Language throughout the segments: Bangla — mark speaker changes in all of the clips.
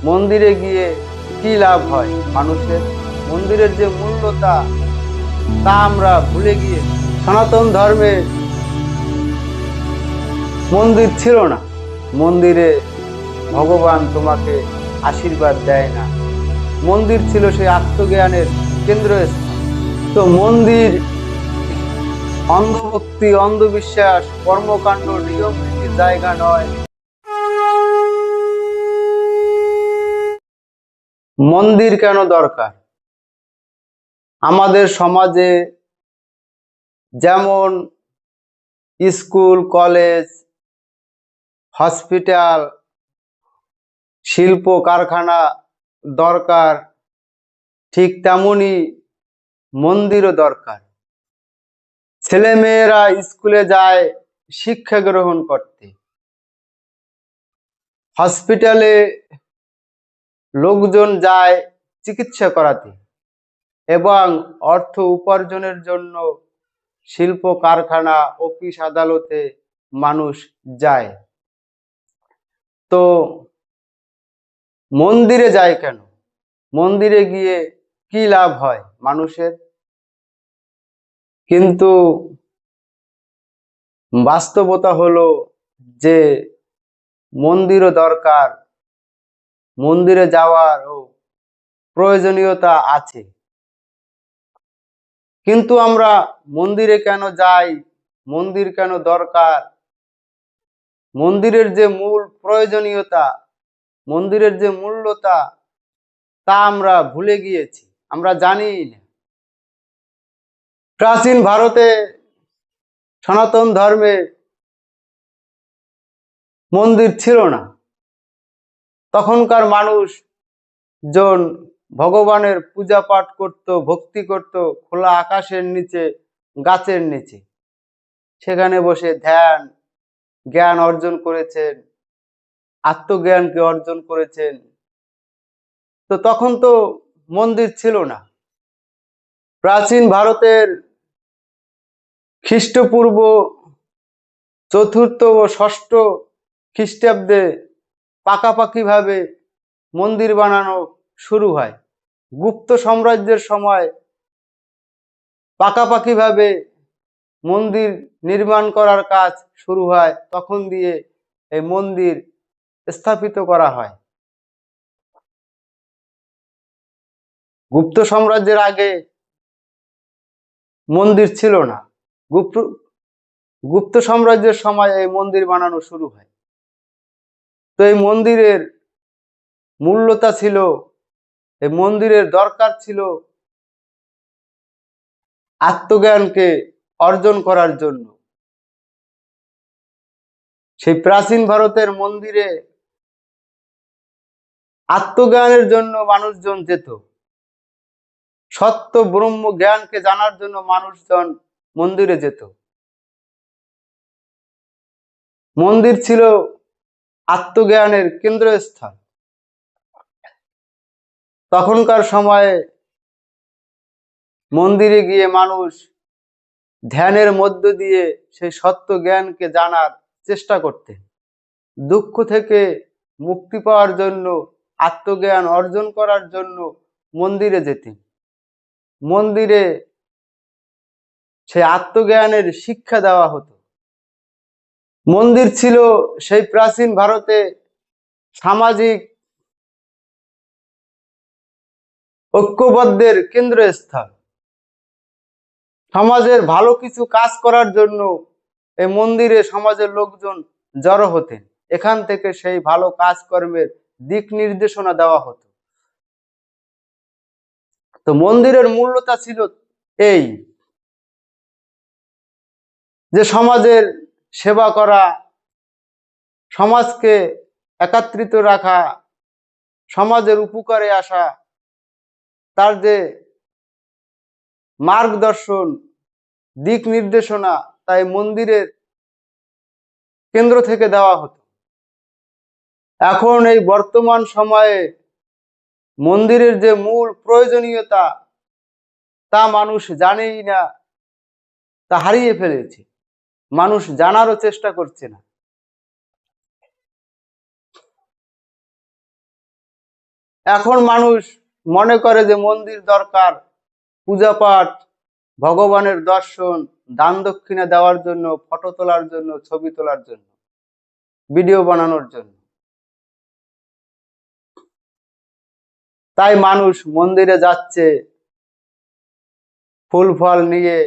Speaker 1: মন্দিরে গিয়ে কি লাভ হয় মানুষের? মন্দিরের যে মূল্যতা তা আমরা ভুলে গিয়ে সনাতন ধর্মে মন্দির ছিল না। মন্দিরে ভগবান তোমাকে আশীর্বাদ দেয় না। মন্দির ছিল সেই আত্মজ্ঞানের কেন্দ্রস্থল। তো মন্দির অন্ধভক্তি, অন্ধবিশ্বাস, কর্মকাণ্ড, নিয়ম নীতির জায়গা নয়। মন্দির কেন দরকার? আমাদের সমাজে যেমন স্কুল, কলেজ, হসপিটাল, শিল্প কারখানা দরকার, ঠিক তেমনি মন্দিরও দরকার। ছেলেমেয়েরা স্কুলে যায় শিক্ষা গ্রহণ করতে, হসপিটালে লোকজন যায় চিকিৎসা করাতে, এবং অর্থ উপার্জনের জন্য শিল্প কারখানা, অফিস আদালতে মানুষ যায়। তো মন্দিরে যায় কেন? মন্দিরে গিয়ে কি লাভ হয় মানুষের? কিন্তু বাস্তবতা হলো যে মন্দিরও দরকার, মন্দিরে যাওয়ারও প্রয়োজনীয়তা আছে। কিন্তু আমরা মন্দিরে কেন যাই? মন্দির কেন দরকার? মন্দিরের যে মূল প্রয়োজনীয়তা, মন্দিরের যে মূল্যতা তা আমরা ভুলে গিয়েছি, আমরা জানি না। প্রাচীন ভারতে সনাতন ধর্মে মন্দির ছিল না। তখনকার মানুষ জন ভগবানের পূজা পাঠ করত, ভক্তি করত খোলা আকাশের নিচে, গাছের নিচে। সেখানে বসে ধ্যান জ্ঞান অর্জন করেছেন, আত্মজ্ঞানকে অর্জন করেছেন। তো তখন তো মন্দির ছিল না। প্রাচীন ভারতের খ্রিস্টপূর্ব চতুর্থ ও ষষ্ঠ খ্রিস্টাব্দে পাকাপাকিভাবে মন্দির বানানো শুরু হয়। গুপ্ত সাম্রাজ্যের সময় পাকাপাকিভাবে মন্দির নির্মাণ করার কাজ শুরু হয়, তখন দিয়ে এই মন্দির স্থাপিত করা হয়। গুপ্ত সাম্রাজ্যের আগে মন্দির ছিল না। গুপ্ত গুপ্ত সাম্রাজ্যের সময় এই মন্দির বানানো শুরু হয়। তো এই মন্দিরের মূল্যতা ছিল, এই মন্দিরের দরকার ছিল আত্মজ্ঞানকে অর্জন করার জন্য। সেই প্রাচীন ভারতের মন্দিরে আত্মজ্ঞানের জন্য মানুষজন যেত, সত্য ব্রহ্ম জ্ঞানকে জানার জন্য মানুষজন মন্দিরে যেত। মন্দির ছিল আত্মজ্ঞানের কেন্দ্রস্থল। তখনকার সময়ে মন্দিরে গিয়ে মানুষ ধ্যানের মধ্য দিয়ে সেই সত্য জ্ঞানকে জানার চেষ্টা করতেন। দুঃখ থেকে মুক্তি পাওয়ার জন্য, আত্মজ্ঞান অর্জন করার জন্য মন্দিরে যেতেন। মন্দিরে সেই আত্মজ্ঞানের শিক্ষা দেওয়া হতো। মন্দির ছিল সেই প্রাচীন ভারতে সামাজিক ঐক্যবদ্ধের কেন্দ্রস্থল। সমাজের ভালো কিছু কাজ করার জন্য এই মন্দিরে সমাজের লোকজন জড়ো হতেন। এখান থেকে সেই ভালো কাজকর্মের দিক নির্দেশনা দেওয়া হতো। তো মন্দিরের মূল্যতা ছিল এই, যে সমাজের সেবা করা, সমাজকে একত্রিত রাখা, সমাজের উপকারে আসা, তার যে মার্গদর্শন, দিক নির্দেশনা, তাই মন্দিরের কেন্দ্র থেকে দেওয়া হতো। এখন এই বর্তমান সময়ে মন্দিরের যে মূল প্রয়োজনীয়তা তা মানুষ জানেই না, তা হারিয়ে ফেলেছে। মানুষ জানারও চেষ্টা করছে না। এখন মানুষ মনে করে যে মন্দির দরকার পূজা পাঠ, ভগবানের দর্শন, দান দক্ষিণা দেওয়ার জন্য, ফটো তোলার জন্য, ছবি তোলার জন্য, ভিডিও বানানোর জন্য। তাই মানুষ মন্দিরে যাচ্ছে ফুল ফল নিয়ে,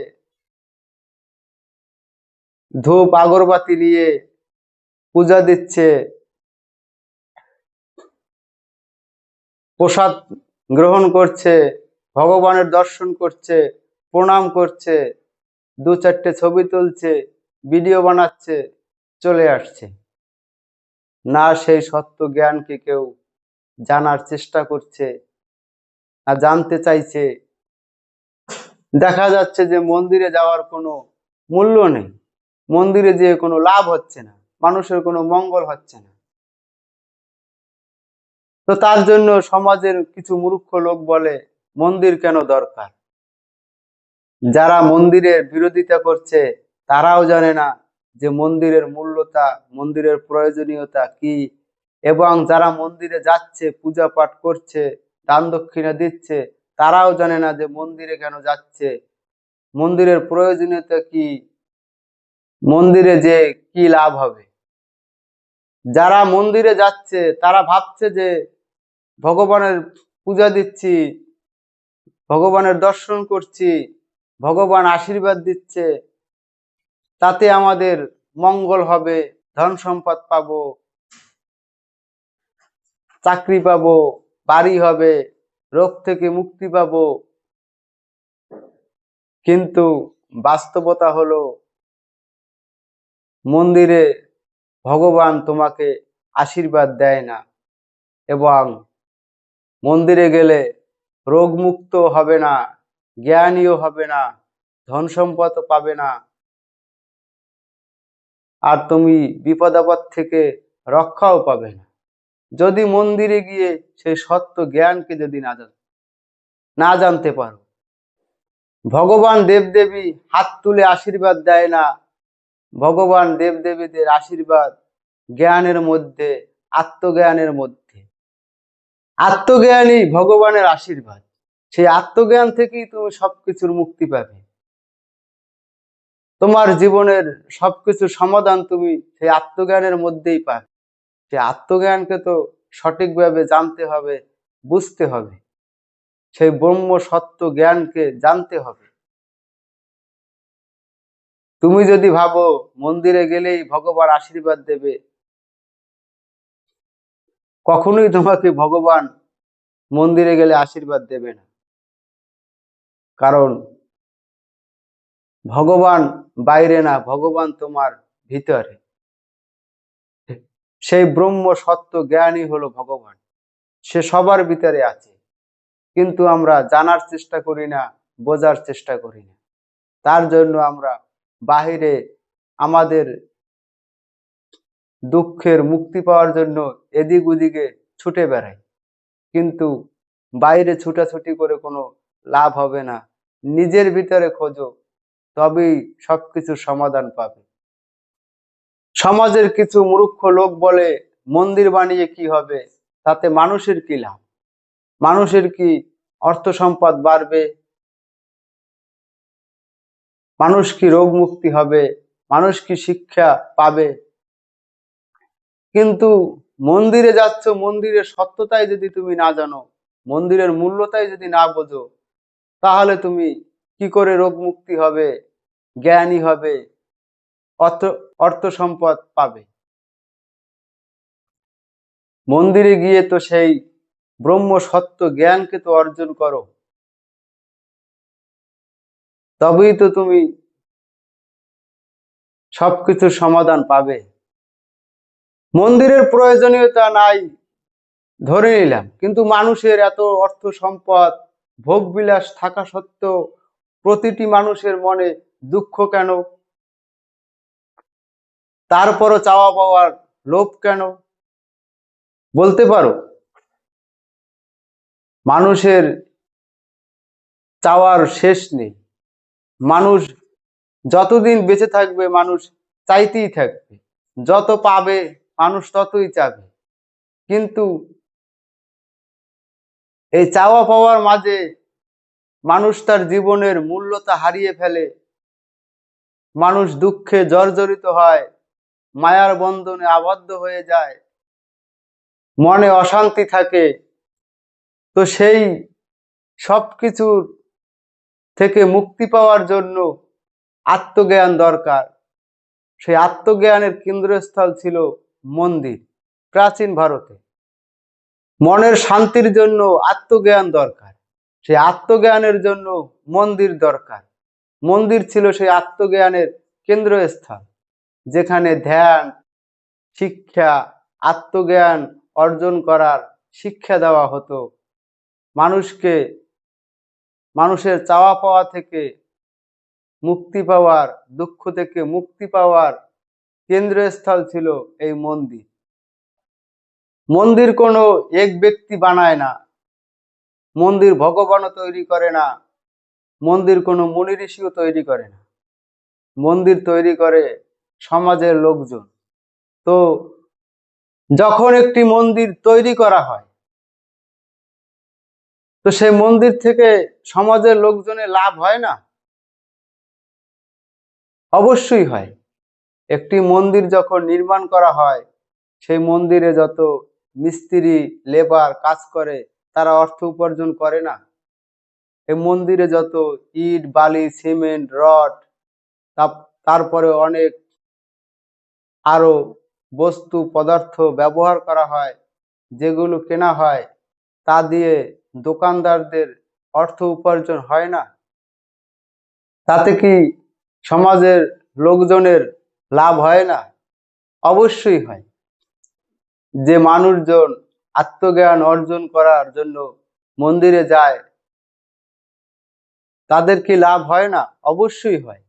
Speaker 1: ধূপ আগরবাতি নিয়ে পূজা দিচ্ছে, প্রসাদ গ্রহণ করছে, ভগবানের দর্শন করছে, প্রণাম করছে, দু চারটে ছবি তুলছে, ভিডিও বানাচ্ছে, চলে আসছে। না সেই সত্য জ্ঞানকে কেউ জানার চেষ্টা করছে, না জানতে চাইছে। দেখা যাচ্ছে যে মন্দিরে যাওয়ার কোনো মূল্য নেই, মন্দিরে যেয়ে কোনো লাভ হচ্ছে না, মানুষের কোনো মঙ্গল হচ্ছে না। তো তার জন্য সমাজের কিছু মূর্খ লোক বলে মন্দির কেন দরকার। যারা মন্দিরের বিরোধিতা করছে তারাও জানে না যে মন্দিরের মূল্যতা, মন্দিরের প্রয়োজনীয়তা কি, এবং যারা মন্দিরে যাচ্ছে, পূজা পাঠ করছে, দান দক্ষিণা দিচ্ছে, তারাও জানে না যে মন্দিরে কেন যাচ্ছে, মন্দিরের প্রয়োজনীয়তা কি, মন্দিরে যে কি লাভ হবে। যারা মন্দিরে যাচ্ছে তারা ভাবছে যে ভগবানের পূজা দিচ্ছি, ভগবানের দর্শন করছি, ভগবান আশীর্বাদ দিচ্ছে, তাতে আমাদের মঙ্গল হবে, ধন সম্পদ পাবো, চাকরি পাবো, বাড়ি হবে, রোগ থেকে মুক্তি পাবো। কিন্তু বাস্তবতা হলো মন্দিরে ভগবান তোমাকে আশীর্বাদ দেয় না, এবং মন্দিরে গেলে রোগ মুক্ত হবে না, জ্ঞানীয় হবে না, ধন সম্পদ পাবে না, আর তুমি বিপদ আপদ থেকে রক্ষাও পাবে না, যদি মন্দিরে গিয়ে সেই সত্য জ্ঞানকে যদি না জানতে পারো। ভগবান দেবদেবী হাত তুলে আশীর্বাদ দেয় না, ভগবান দেবদেবীদের আশীর্বাদ জ্ঞানের মধ্যে, আত্মজ্ঞানের মধ্যে। আত্মজ্ঞানই ভগবানের আশীর্বাদ, সেই আত্মজ্ঞান থেকেই তুমি সবকিছুর মুক্তি পাবে। তোমার জীবনের সবকিছু সমাধান তুমি সেই আত্মজ্ঞানের মধ্যেই পাবে। সেই আত্মজ্ঞানকে তো সঠিকভাবে জানতে হবে, বুঝতে হবে, সেই ব্রহ্ম সত্য জ্ঞানকে জানতে হবে। তুমি যদি ভাবো মন্দিরে গেলেই ভগবান আশীর্বাদ দেবে, কখনোই তোমাকে ভগবান মন্দিরে গেলে আশীর্বাদ দেবে না। কারণ ভগবান বাইরে না, ভগবান তোমার ভিতরে। সেই ব্রহ্ম সত্য জ্ঞানই হলো ভগবান, সে সবার ভিতরে আছে, কিন্তু আমরা জানার চেষ্টা করি না, বোঝার চেষ্টা করি না। তার জন্য আমরা বাহিরে আমাদের দুঃখের মুক্তি পাওয়ার জন্য এদিক ওদিকে ছুটে বেড়াই, কিন্তু বাইরে ছুটাছুটি করে কোনো লাভ হবে না। নিজের ভিতরে খোঁজো, তবেই সবকিছুর সমাধান পাবে। সমাজের কিছু মূর্খ লোক বলে মন্দির বানিয়ে কি হবে, তাতে মানুষের কি লাভ, মানুষের কি অর্থ সম্পদ বাড়বে, মানুষ কি রোগ মুক্তি হবে, মানুষ কি শিক্ষা পাবে। কিন্তু মন্দিরে যাচ্ছ, মন্দিরের সত্যতাই যদি তুমি না জানো, মন্দিরের মূল্যতাই যদি না বোঝো, তাহলে তুমি কি করে রোগ মুক্তি হবে, জ্ঞানী হবে, অর্থ অর্থ সম্পদ পাবে। মন্দিরে গিয়ে তো সেই ব্রহ্ম সত্য জ্ঞানকে তো অর্জন করো, তবেই তো তুমি সবকিছুর সমাধান পাবে। মন্দিরের প্রয়োজনীয়তা নাই ধরে নিলাম, কিন্তু মানুষের এত অর্থ সম্পদ, ভোগ বিলাস থাকা সত্ত্বেও প্রতিটি মানুষের মনে দুঃখ কেন, তারপরও চাওয়া পাওয়ার লোভ কেন, বলতে পারো? মানুষের চাওয়ার শেষ নেই, মানুষ যতদিন বেঁচে থাকবে মানুষ চাইতেই থাকবে, যত পাবে মানুষ ততই চাবে। কিন্তু এই চাওয়া পাওয়ার মাঝে মানুষ তার জীবনের মূল্যতা হারিয়ে ফেলে, মানুষ দুঃখে জর্জরিত হয়, মায়ার বন্ধনে আবদ্ধ হয়ে যায়, মনে অশান্তি থাকে। তো সেই সবকিছুর থেকে মুক্তি পাওয়ার জন্য আত্মজ্ঞান দরকার। সেই আত্মজ্ঞানের কেন্দ্রস্থল ছিল মন্দির। প্রাচীন ভারতে মনের শান্তির জন্য আত্মজ্ঞান দরকার, সেই আত্মজ্ঞানের জন্য মন্দির দরকার। মন্দির ছিল সেই আত্মজ্ঞানের কেন্দ্রস্থল, যেখানে ধ্যান, শিক্ষা, আত্মজ্ঞান অর্জন করার শিক্ষা দেওয়া হতো। মানুষকে মানুষের চাওয়া পাওয়া থেকে মুক্তি পাওয়ার, দুঃখ থেকে মুক্তি পাওয়ার কেন্দ্রস্থল ছিল এই মন্দির। মন্দির কোনো এক ব্যক্তি বানায় না, মন্দির ভগবানও তৈরি করে না, মন্দির কোনো মুনি ঋষিও তৈরি করে না, মন্দির তৈরি করে সমাজের লোকজন। তো যখন একটি মন্দির তৈরি করা হয়, তো সেই মন্দির থেকে সমাজের লোকজনের লাভ হয় না? অবশ্যই হয়। একটি মন্দির যখন নির্মাণ করা হয়, সেই মন্দিরে যত মিস্ত্রি, লেবার কাজ করে, তারা অর্থ উপার্জন করে না? এই মন্দিরে যত ইট, বালি, সিমেন্ট, রড, তারপরে অনেক আরো বস্তু পদার্থ ব্যবহার করা হয়, যেগুলো কেনা হয়, তা দিয়ে দোকানদারদের অর্থ উপার্জন হয় না? তাতে কি সমাজের লোকজনের লাভ হয় না? অবশ্যই হয়। যে মানুষজন আত্মজ্ঞান অর্জন করার জন্য মন্দিরে যায়, তাদের কি লাভ হয় না? অবশ্যই হয়।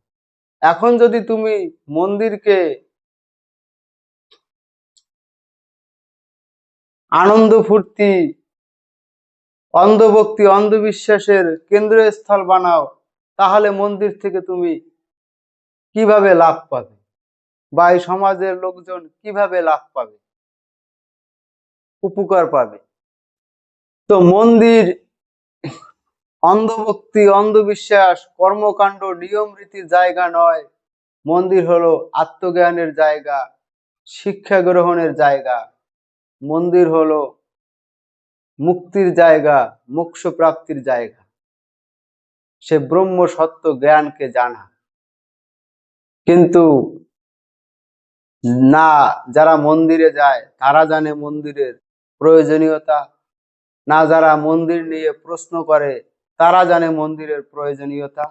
Speaker 1: এখন যদি তুমি মন্দিরকে আনন্দ ফুর্তি, অন্ধভক্তি, অন্ধবিশ্বাসের কেন্দ্রস্থল বানাও, তাহলে মন্দির থেকে তুমি কিভাবে লাভ পাবে, বা এই সমাজের লোকজন কিভাবে লাভ পাবে, উপকার পাবে? তো মন্দির অন্ধভক্তি, অন্ধবিশ্বাস, কর্মকাণ্ড, নিয়ম রীতির জায়গা নয়। মন্দির হলো আত্মজ্ঞানের জায়গা, শিক্ষা গ্রহণের জায়গা। মন্দির হলো মুক্তির জায়গা, মোক্ষ প্রাপ্তির জায়গা। সে ব্রহ্ম সত্য জ্ঞানকে জানা। কিন্তু না, যারা মন্দিরে যায় তারা জানে মন্দিরের প্রয়োজনীয়তা, না যারা মন্দির নিয়ে প্রশ্ন করে তারা জানে মন্দিরের প্রয়োজনীয়তা।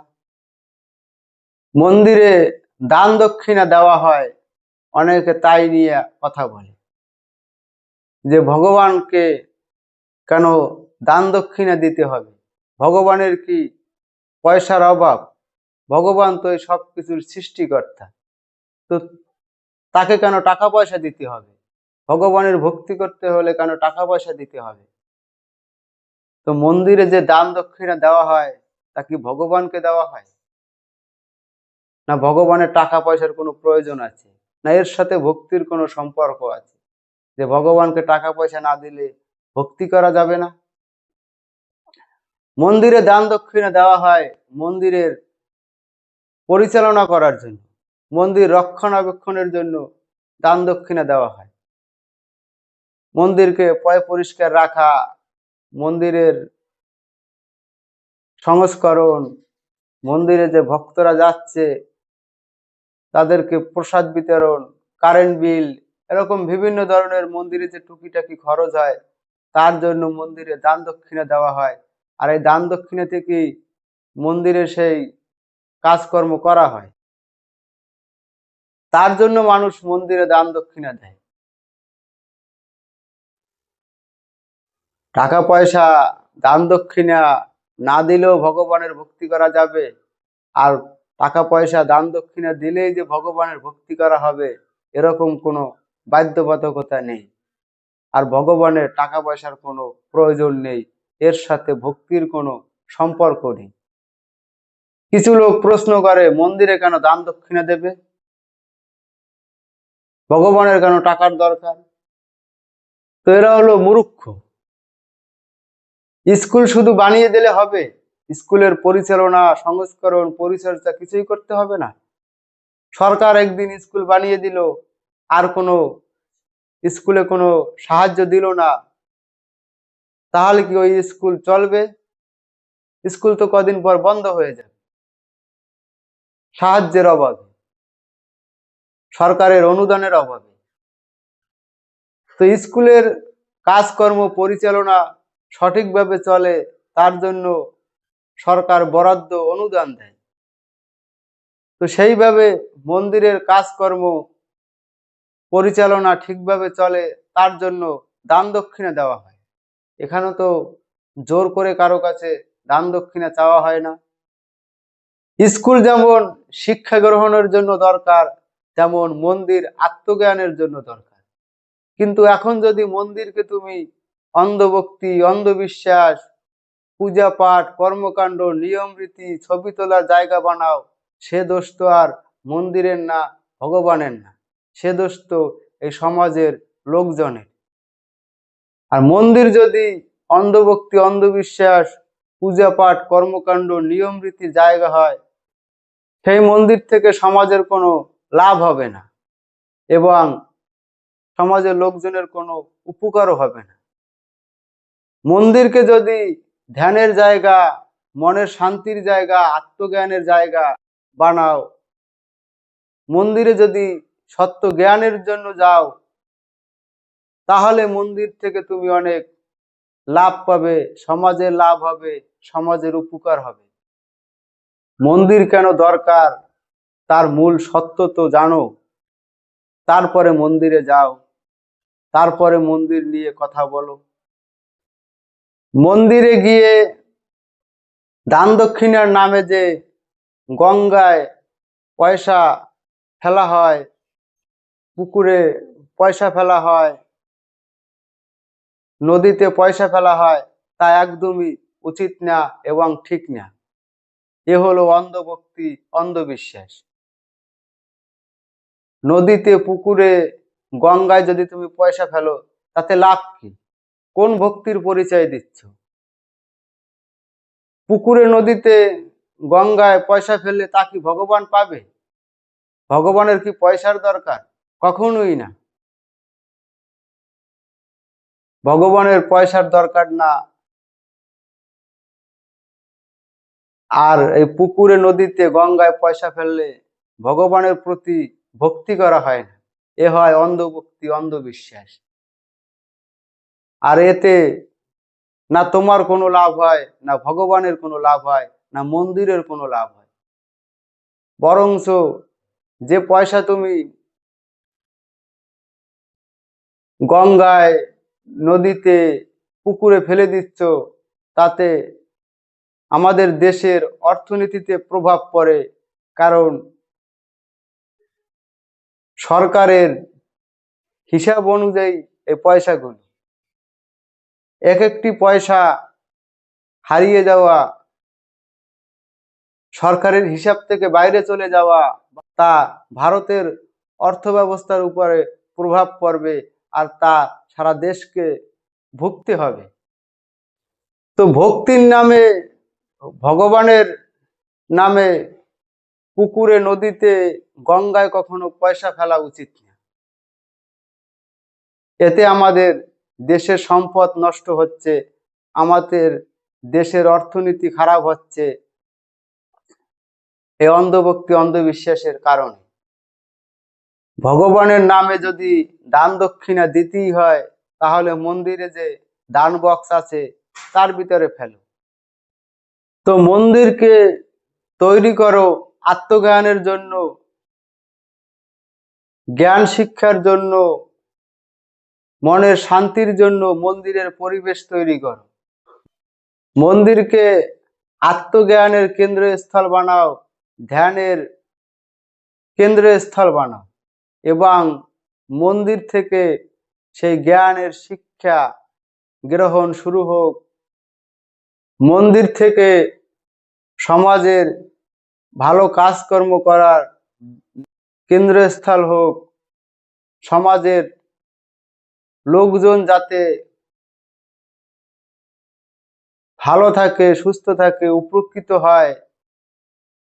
Speaker 1: মন্দিরে দান দক্ষিণা দেওয়া হয়, অনেকে তাই নিয়ে কথা বলে যে ভগবানকে কেন দান দক্ষিণা দিতে হবে? ভগবানের কি পয়সার অভাব? ভগবান তো এই সব কিছুর সৃষ্টিকর্তা, তো তাকে কেন টাকা পয়সা দিতে হবে? ভগবানের ভক্তি করতে হলে কেন টাকা পয়সা দিতে হবে? তো মন্দিরে যে দান দক্ষিণা দেওয়া হয়, তা কি ভগবানকে দেওয়া হয়? না ভগবানের টাকা পয়সার কোনো প্রয়োজন আছে? না এর সাথে ভক্তির কোনো সম্পর্ক আছে, যে ভগবানকে টাকা পয়সা না দিলে ভক্তি করা যাবে না? মন্দিরে দান দক্ষিণা দেওয়া হয় মন্দিরের পরিচালনা করার জন্য, মন্দির রক্ষণাবেক্ষণের জন্য দান দক্ষিণা দেওয়া হয়। মন্দিরকে পয় পরিষ্কার রাখা, মন্দিরের সংস্করণ, মন্দিরে যে ভক্তরা যাচ্ছে তাদেরকে প্রসাদ বিতরণ, কারেন্ট বিল, এরকম বিভিন্ন ধরনের মন্দিরে যে টুকিটাকি খরচ হয়, তার জন্য মন্দিরে দান দক্ষিণা দেওয়া হয়। আর এই দান দক্ষিণা থেকেই মন্দিরে সেই কাজকর্ম করা হয়। তার জন্য মানুষ মন্দিরে দান দক্ষিণা দেয়। টাকা পয়সা দান দক্ষিণা না দিলেও ভগবানের ভক্তি করা যাবে, আর টাকা পয়সা দান দক্ষিণা দিলেই যে ভগবানের ভক্তি করা হবে, এরকম কোনো বাধ্যবাধকতা নেই। আর ভগবানের টাকা পয়সার কোনো প্রয়োজন নেই, এর সাথে ভক্তির কোনো সম্পর্ক নেই। কিছু লোক প্রশ্ন করে মন্দিরে কেন দান দক্ষিণা দেবে, ভগবানের কেন টাকার দরকার? তো এরা হলো মূর্খ। স্কুল শুধু বানিয়ে দিলে হবে? স্কুলের পরিচালনা, সংস্করণ, পরিচর্যা কিছুই করতে হবে না? সরকার একদিন স্কুল বানিয়ে দিল, আর কোনো স্কুলে কোনো সাহায্য দিল না, তাহলে কি ওই স্কুল চলবে? স্কুল তো কদিন পর বন্ধ হয়ে যাবে, সাহায্যের অভাবে, সরকারের অনুদানের অভাবে। তো স্কুলের কাজকর্ম পরিচালনা সঠিকভাবে চলে, তার জন্য সরকার বরাদ্দ অনুদান দেয়। তো সেইভাবে মন্দিরের কাজকর্ম পরিচালনা ঠিকভাবে চলে, তার জন্য দান দক্ষিণা দেওয়া হয়। এখানে তো জোর করে কারো কাছে দান দক্ষিণা চাওয়া হয় না। স্কুল যেমন শিক্ষা গ্রহণের জন্য দরকার, তেমন মন্দির আত্মজ্ঞানের জন্য দরকার। কিন্তু এখন যদি মন্দিরকে তুমি অন্ধভক্তি, অন্ধবিশ্বাস, পূজা পাঠ, কর্মকাণ্ড, নিয়ম রীতি, ছবি তোলার জায়গা বানাও, সে দোষ তো আর মন্দিরের না, ভগবানের না, সে দোষ তো এই সমাজের লোকজনের। আর মন্দির যদি অন্ধভক্তি, অন্ধবিশ্বাস, পূজা পাঠ, কর্মকাণ্ড, নিয়ম রীতির জায়গা হয়, সেই মন্দির থেকে সমাজের কোনো লাভ হবে না এবং সমাজের লোকজনের কোনো উপকারও হবে না। মন্দিরকে যদি ধ্যানের জায়গা, মনের শান্তির জায়গা, আত্মজ্ঞানের জায়গা বানাও, মন্দিরে যদি সত্য জ্ঞানের জন্য যাও, তাহলে মন্দির থেকে তুমি অনেক লাভ পাবে, সমাজের লাভ হবে, সমাজের উপকার হবে। মন্দির কেন দরকার তার মূল সত্য তো জানো, তারপরে মন্দিরে যাও, তারপরে মন্দির নিয়ে কথা বলো। মন্দিরে গিয়ে দান দক্ষিণার নামে যে গঙ্গায় পয়সা ফেলা হয়, পুকুরে পয়সা ফেলা হয়, নদীতে পয়সা ফেলা হয়, তা একদমই উচিত না এবং ঠিক না। এ হলো অন্ধভক্তি, অন্ধবিশ্বাস। নদীতে, পুকুরে, গঙ্গায় যদি তুমি পয়সা ফেলো, তাতে লাভ কি? কোন ভক্তির পরিচয় দিচ্ছ? পুকুরে, নদীতে, গঙ্গায় পয়সা ফেললে তা কি ভগবান পাবে? ভগবানের কি পয়সার দরকার? কখনোই না। ভগবানের পয়সার দরকার না। আর এই পুকুরে, নদীতে, গঙ্গায় পয়সা ফেললে ভগবানের প্রতি ভক্তি করা হয় না, এ হয় অন্ধভক্তি, অন্ধবিশ্বাস। আর এতে না তোমার কোনো লাভ হয়, না ভগবানের কোনো লাভ হয়, না মন্দিরের কোনো লাভ হয়। বরঞ্চ যে পয়সা তুমি গঙ্গায়, নদীতে, পুকুরে ফেলে দিচ্ছ, তাতে আমাদের দেশের অর্থনীতিতে প্রভাব পড়ে। কারণ সরকারের হিসাব অনুযায়ী এই পয়সাগুলো, এক একটি পয়সা হারিয়ে যাওয়া, সরকারের হিসাব থেকে বাইরে চলে যাওয়া, তা ভারতের অর্থ ব্যবস্থার উপরে প্রভাব পড়বে, আর তা সারা দেশকে ভুগতে হবে। তো ভক্তির নামে, ভগবানের নামে পুকুরে, নদীতে, গঙ্গায় কখনো পয়সা ফেলা উচিত না। এতে আমাদের দেশের সম্পদ নষ্ট হচ্ছে, আমাদের দেশের অর্থনীতি খারাপ হচ্ছে, এই অন্ধভক্তি, অন্ধবিশ্বাসের কারণে। ভগবানের নামে যদি দান দক্ষিণা দিতেই হয়, তাহলে মন্দিরে যে দান বক্স আছে তার ভিতরে ফেলো। তো মন্দিরকে তৈরি করো আত্মজ্ঞানের জন্য, জ্ঞান শিক্ষার জন্য, মনের শান্তির জন্য মন্দিরের পরিবেশ তৈরি করো। মন্দিরকে আত্মজ্ঞানের কেন্দ্রস্থল বানাও, ধ্যানের কেন্দ্রস্থল বানাও, এবং মন্দির থেকে সেই জ্ঞানের শিক্ষা গ্রহণ শুরু হোক। মন্দির থেকে সমাজের ভালো কাজকর্ম করার কেন্দ্রস্থল হোক। সমাজের লোকজন যাতে ভালো থাকে, সুস্থ থাকে, উপকৃত হয়,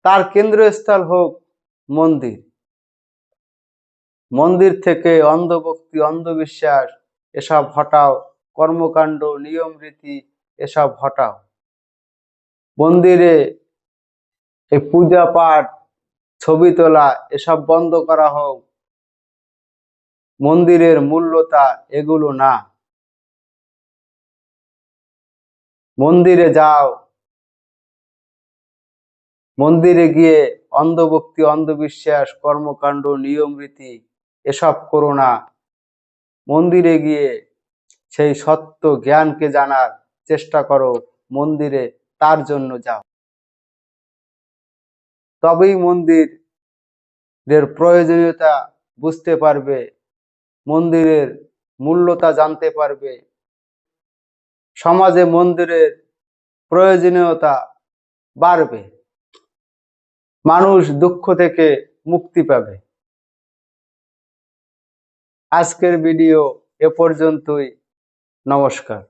Speaker 1: তার কেন্দ্রস্থল হোক মন্দির। মন্দির থেকে অন্ধভক্তি, অন্ধবিশ্বাস এসব হটাও, কর্মকাণ্ড, নিয়ম রীতি এসব হটাও। মন্দিরে এই পূজা পাঠ, ছবি তোলা এসব বন্ধ করা হোক। মন্দিরের মূল্যতা এগুলো না। মন্দিরে যাও, মন্দিরে গিয়ে অন্ধভক্তি, অন্ধবিশ্বাস, কর্মকাণ্ড, নিয়ম রীতি এসব করো না। মন্দিরে গিয়ে সেই সত্য জ্ঞানকে জানার চেষ্টা করো। মন্দিরে তার জন্য যাও, তবেই মন্দিরের প্রয়োজনীয়তা বুঝতে পারবে, মন্দিরের মূল্যতা জানতে পারবে। সমাজে মন্দিরের প্রয়োজনীয়তা বাড়বে, মানুষ দুঃখ থেকে মুক্তি পাবে। আজকের ভিডিও এ পর্যন্তই। নমস্কার।